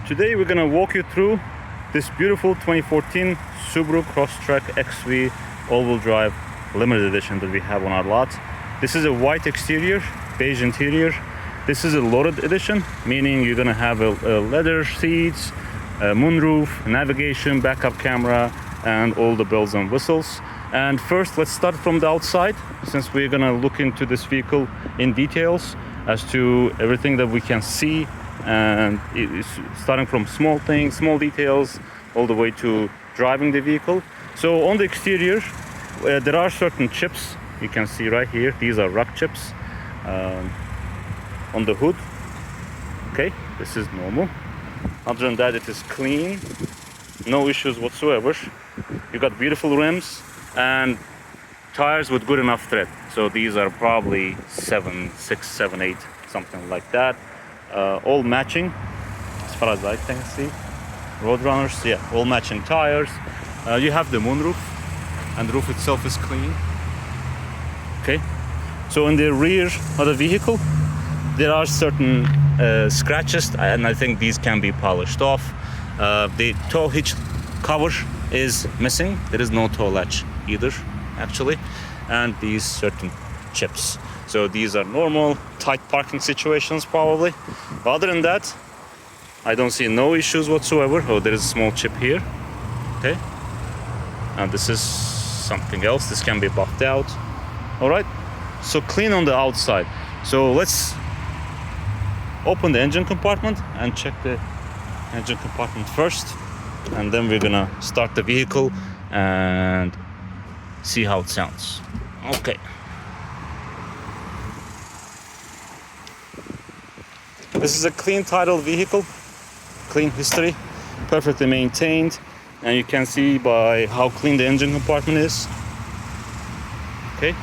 Today we're gonna walk you through this beautiful 2014 Subaru Crosstrek XV all-wheel drive limited edition that we have on our lot. This is a white exterior, beige interior. This is a loaded edition, meaning you're gonna have a leather seats, a moonroof, navigation, backup camera, and all the bells and whistles. And first, let's start from the outside, since we're gonna look into this vehicle in details as to everything that we can see, and it's starting from small things, small details, all the way to driving the vehicle. So on the exterior, there are certain chips you can see right here. These are rock chips on the hood. Okay, this is normal. Other than that, it is clean, no issues whatsoever. You got beautiful rims and tires with good enough tread. So these are probably 6, 7, 8, something like that. All matching, as far as I can see. Roadrunners, yeah, all matching tires. You have the moonroof, and the roof itself is clean. Okay, so in the rear of the vehicle, there are certain scratches, and I think these can be polished off. The tow hitch cover is missing. There is no tow latch either, actually, and these certain chips. So these are normal, tight parking situations probably. But other than that, I don't see no issues whatsoever. Oh, there is a small chip here. Okay. And this is something else. This can be buffed out. All right. So clean on the outside. So let's open the engine compartment and check the engine compartment first. And then we're gonna start the vehicle and see how it sounds. Okay. This is a clean title vehicle, clean history, perfectly maintained, and you can see by how clean the engine compartment is. Okay.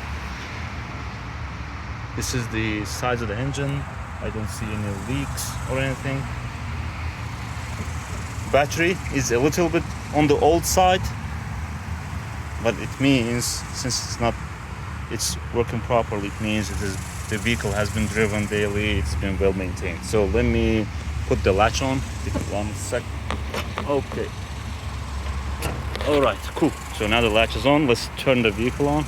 This is the size of the engine. I don't see any leaks or anything. Battery is a little bit on the old side, but it means, since it's working properly, it means the vehicle has been driven daily, it's been well maintained. So let me put the latch on. Give me 1 sec. Okay. All right, cool. So now the latch is on. Let's turn the vehicle on.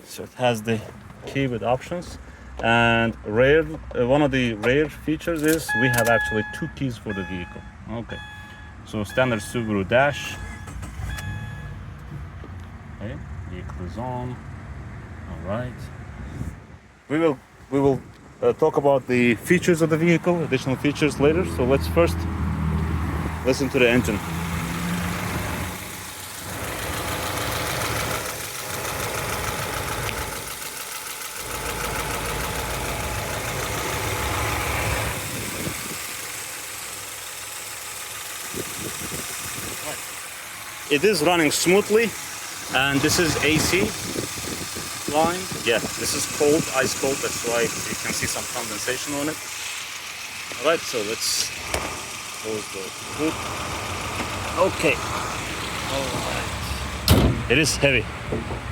So it has the key with options. And one of the rare features is we have actually 2 keys for the vehicle. Okay. So standard Subaru dash. Okay, vehicle is on. All right. We will talk about the features of the vehicle, additional features later. So let's first listen to the engine. It is running smoothly, and this is AC line. Yeah, this is cold, ice cold. That's why you can see some condensation on it. All right, so let's close the hood. Okay. All right. It is heavy.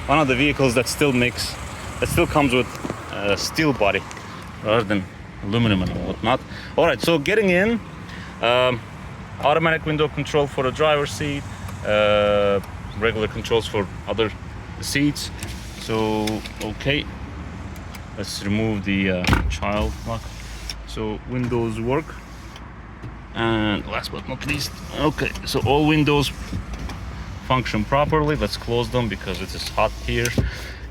One of the vehicles that still comes with a steel body rather than aluminum and whatnot. All right, so getting in, automatic window control for the driver's seat. Regular controls for other seats. So okay, let's remove the child lock. So windows work, and last but not least, okay, so all windows function properly. Let's close them because it is hot here.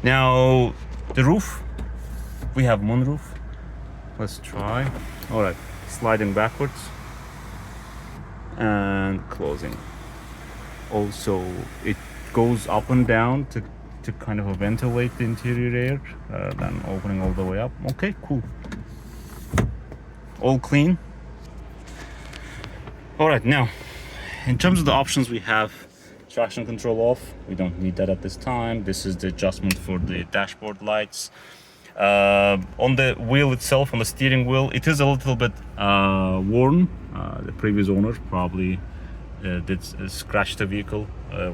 Now the roof, we have moonroof. Let's try. All right, sliding backwards and closing. Also, it goes up and down to kind of ventilate the interior air, then opening all the way up. Okay, cool. All clean. All right, now, in terms of the options, we have traction control off. We don't need that at this time. This is the adjustment for the dashboard lights. On the wheel itself, on the steering wheel, it is a little bit worn. The previous owner probably did scratch the vehicle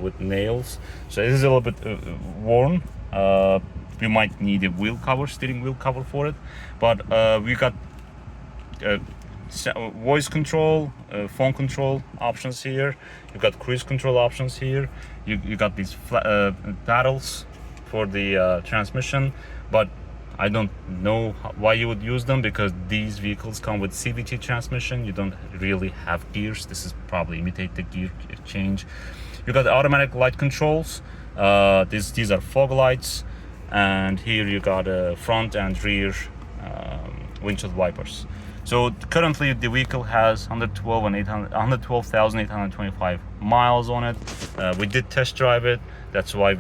with nails, so it is a little bit worn. we might need a wheel cover, steering wheel cover for it. But we got voice control, phone control options here. You got cruise control options here. You got these paddles for the transmission, but I don't know why you would use them, because these vehicles come with CVT transmission. You don't really have gears. This is probably imitate the gear change. You got the automatic light controls. These are fog lights, and here you got front and rear windshield wipers. So currently the vehicle has 112,825 miles on it. We did test drive it. That's why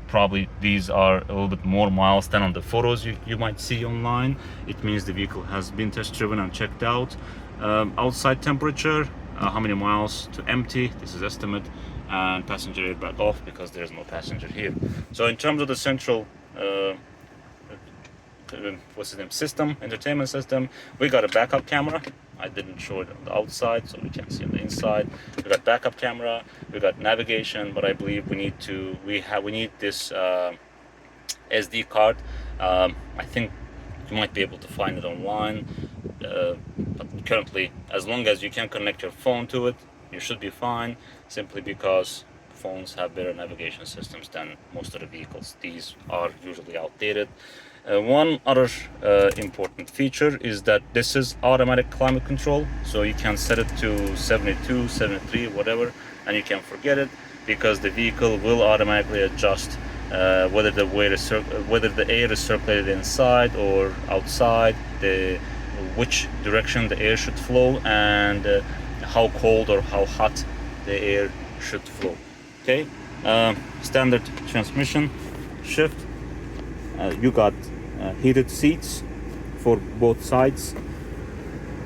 probably these are a little bit more miles than on the photos you might see online. It means the vehicle has been test driven and checked out. Outside temperature, how many miles to empty, this is estimate, and passenger airbag off because there's no passenger here. So in terms of the central system, entertainment system, we got a backup camera. I didn't show it on the outside, so we can see on the inside. We got backup camera, we got navigation, but I believe we need this SD card. I think you might be able to find it online, but currently, as long as you can connect your phone to it, you should be fine, simply because phones have better navigation systems than most of the vehicles. These are usually outdated. One other important feature is that this is automatic climate control, so you can set it to 72, 73, whatever, and you can forget it, because the vehicle will automatically adjust whether the air is circulated inside or outside, which direction the air should flow, and how cold or how hot the air should flow. Okay, standard transmission shift. You got heated seats for both sides,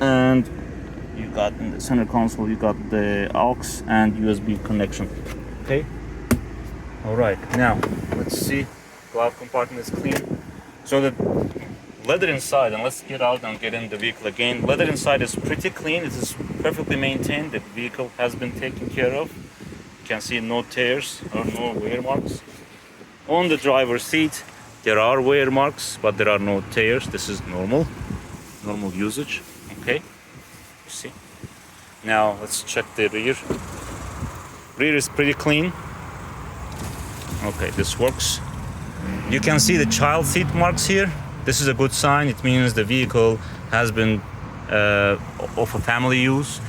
and you got in the center console you got the aux and USB connection. Okay, all right, now let's see. Glove compartment is clean. So the leather inside, and let's get out and get in the vehicle again. Leather inside is pretty clean. It is perfectly maintained. The vehicle has been taken care of. You can see no tears or no wear marks. On the driver's seat, there are wear marks, but there are no tears. This is normal usage. Okay, you see. Now let's check the rear. Rear is pretty clean. Okay, this works. You can see the child seat marks here. This is a good sign. It means the vehicle has been of a family use.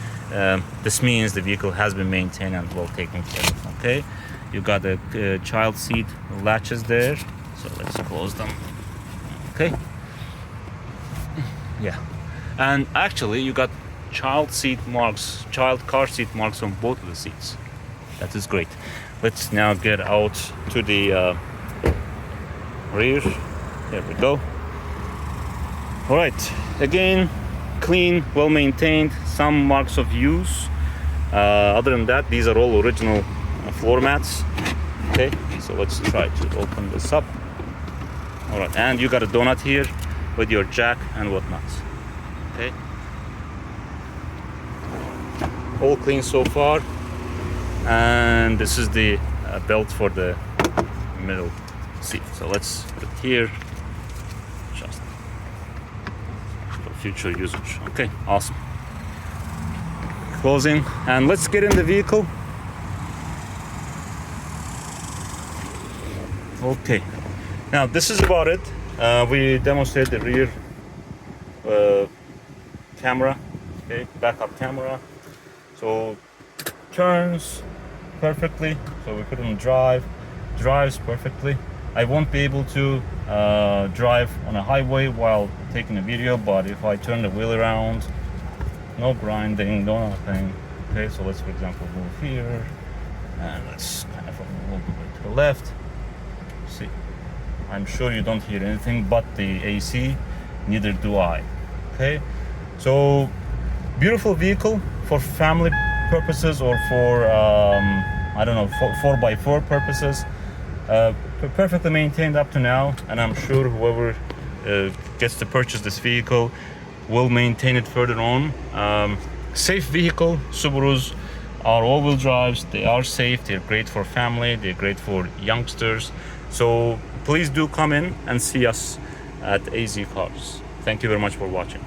This means the vehicle has been maintained and well taken care of. Okay, you got the child seat latches there. So let's close them. Okay. Yeah. And actually you got child car seat marks on both of the seats. That is great. Let's now get out to the rear. There we go. All right. Again, clean, well maintained, some marks of use. Other than that, these are all original floor mats. Okay, so let's try to open this up. All right, and you got a donut here with your jack and whatnot. Okay, all clean so far. And this is the belt for the middle seat. So let's put it here, just for future usage. Okay, awesome. Closing, and let's get in the vehicle. Okay. Now this is about it. We demonstrated the rear camera, okay, backup camera. So turns perfectly. So we put it on drive, drives perfectly. I won't be able to drive on a highway while taking a video, but if I turn the wheel around, no grinding, no nothing. Okay, so let's for example move here, and let's kind of move a bit to the left. See, I'm sure you don't hear anything but the AC, neither do I. Okay, so beautiful vehicle for family purposes or for I don't know, 4x4 purposes. Perfectly maintained up to now, and I'm sure whoever gets to purchase this vehicle will maintain it further on. Safe vehicle. Subarus are all-wheel drives. They are safe. They're great for family. They're great for youngsters. So please do come in and see us at AZ Cars. Thank you very much for watching.